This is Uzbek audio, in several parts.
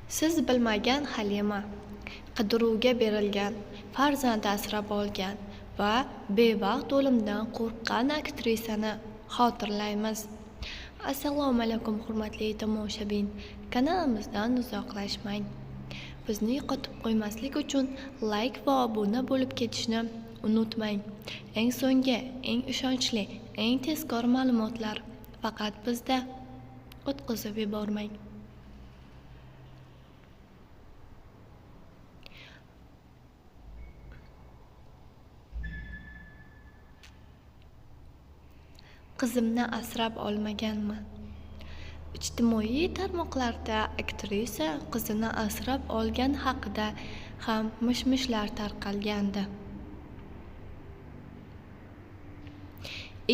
Siz bilmagan Halima qidiruvga berilgan, farzand asrab olgan va bevaqt o'limdan qo'rqqan aktrisani xotirlaymiz. Assalomu alaykum hurmatli tomoshabin, kanalimizdan uzoqlashmang. Bizni yo'qotib qo'ymaslik uchun like va obuna bo'lib ketishni unutmang. Eng so'nggi, eng ishonchli, eng tezkor ma'lumotlar faqat bizda. O'tkazib yubormang. Qizimni asrab olmaganman. Ijtimoiy tarmoqlarda aktrisa qizini asrab olgan haqida ham mish-mishlar tarqalgandi.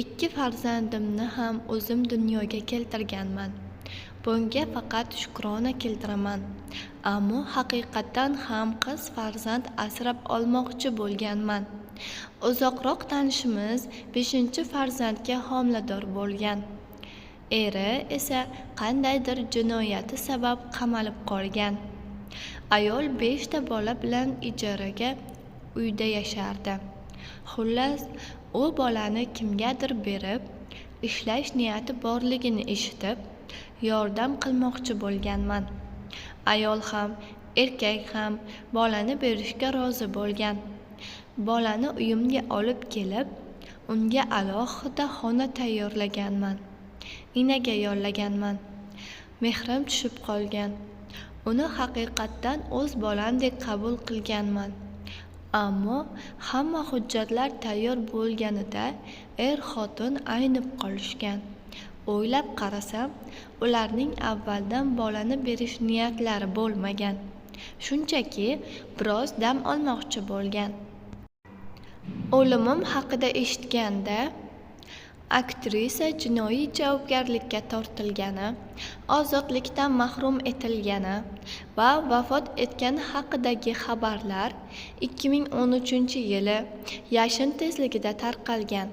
2 farzandimni ham o'zim dunyoga keltirganman. Bunga faqat shukrona keltiraman. Ammo haqiqatan ham qiz farzand asrab olmoqchi bo'lganman. Uzoqroq tanishimiz 5-farzandga homilador bo'lgan. Eri esa qandaydir jinoyati sabab qamalib qolgan. Ayol 5 ta bola bilan ijaraga uyda yashardi. Xullas, u bolani kimgadir berib, ishlash niyati borligini eshitib, yordam qilmoqchi bo'lganman. Ayol ham, erkak ham bolani berishga rozi bo'lgan. Bolani uyimga olib kelib, unga alohida xona tayyorlaganman. Inaga yollaganman. Mehrim tushib qolgan. Uni haqiqatdan o'z bolamdek qabul qilganman. Ammo hamma hujjatlar tayyor bo'lganida er-xotin aynib qolishgan. O'ylab qarasam, ularning avvaldan bolani berish niyatlari bo'lmagan. Shunchaki biroz dam olmoqchi bo'lgan. O'limim haqida eshitganda aktrisa jinoiy javobgarlikka tortilgani, ozodlikdan mahrum etilgani va vafot etgani haqidagi xabarlar 2013-yili yashin tezligida tarqalgan.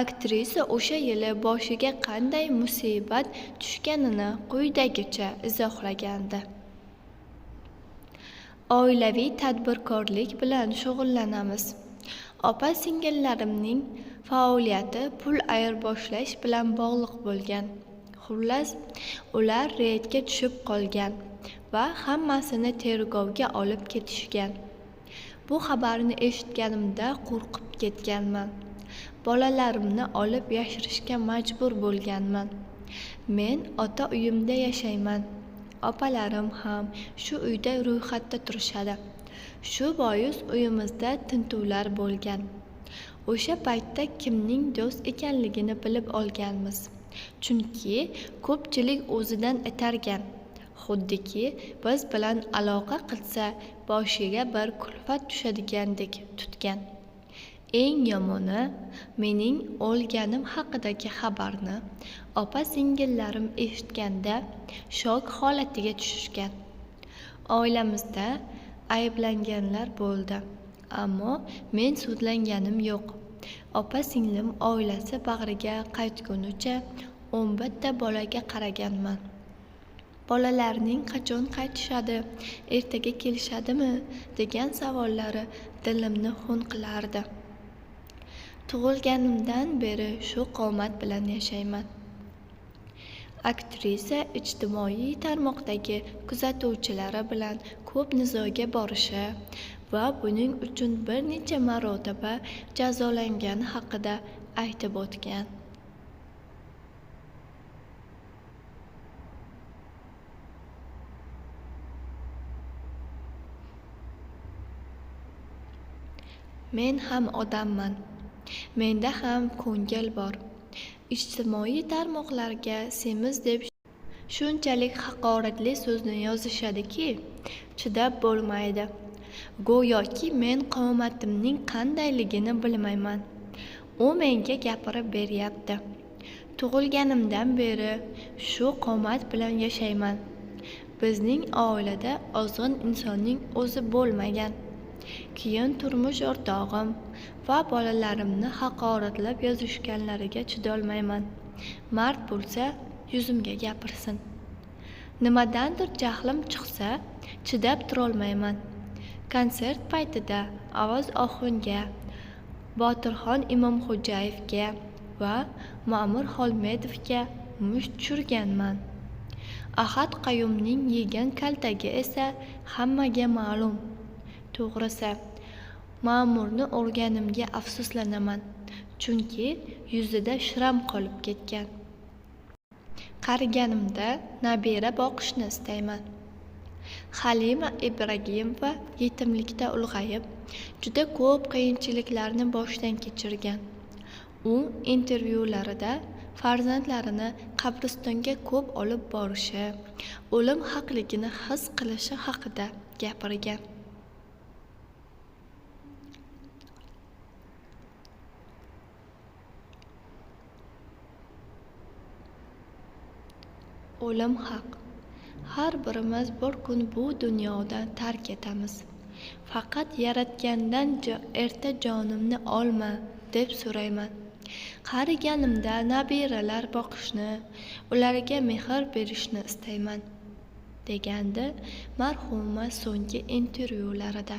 Aktrisa o'sha yili boshiga qanday musibat tushganini quyidagicha izohlagandi. Oilaviy tadbirkorlik bilan shug'ullanamiz. Opa-singillarimning faoliyati pul ayirboshlash bilan bog'liq bo'lgan. Xullas, ular reydga tushib qolgan va hammasini tergovga olib ketishgan. Bu xabarni eshitganimda qo'rqib ketganman. Bolalarimni olib yashirishga majbur bo'lganman. Men ota uyimda yashayman. Opalarim ham shu uyda ro'yxatda turishadi. Shu bois uyimizda tintuvlar bo'lgan. O'sha paytda kimning do'st ekanligini bilib olganmiz. Chunki ko'pchilik o'zidan itargan. Xuddiki biz bilan aloqa qilsa boshiga bir kulfat tushadigandek tutgan. Eng yomoni, mening o'lganim haqidagi xabarni opa-singillarim eshitganda shok holatiga tushishgan. Oilamizda ayblanganlar bo'ldi, ammo men sudlanganim yo'q. Opa-singlim oilasi bag'riga qaytgunicha 11 ta bolaga qaraganman. Bolalarning qachon qaytishadi, ertaga kelishadimi degan savollari dilimni xun qilardi. Tug'ilganimdan beri shu qomat bilan yashayman. Aktrisa ijtimoiy tarmoqdagi kuzatuvchilari bilan ko'p nizoga borishi va buning uchun bir necha marotaba jazolangani haqida aytib o'tgan. Men ham odamman. Menda ham ko'ngil bor. Ijtimoiy tarmoqlarga semiz deb shunchalik haqoratli so'zni yozishadiki, chidab bo'lmaydi. Go'yoki men qomatimning qandayligini bilmayman. U menga gapirib beryapti. Tug'ilganimdan beri shu qomat bilan yashayman. Bizning oilada ozg'in insonning o'zi bo'lmagan. Keyin turmush o'rtog'im va bolalarimni haqoratlab yozishganlariga chidolmayman. Mard bo'lsa yuzimga gapirsin. Nimadandir jahlim chiqsa, chidab turolmayman. Konsert paytida ovoz oxunga Botirxon Imomxo'jayevga va Ma'mur Xolmedovga musht tushirganman. Ahad Qayumning yegan kaltagi esa hammaga ma'lum. To'g'risi, Ma'murni urganimga afsuslanaman, chunki yuzida shram qolib ketgan. Qariganimda nabira boqishni istayman. Halima Ibragimova yetimlikda ulg'ayib, juda ko'p qiyinchiliklarni boshdan kechirgan. U intervyularida farzandlarini qabristonga ko'p olib borishi, o'lim haqligini his qilishi haqida gapirgan. O'lim haq. Har birimiz bir kun bu dunyodan tark etamiz. Faqat Yaratgandan erta jonimni olma deb so'rayman. Qariganimda nabiralar boqishni, ularga mehr berishni istayman, degandi marhuma so'nggi intervyularida.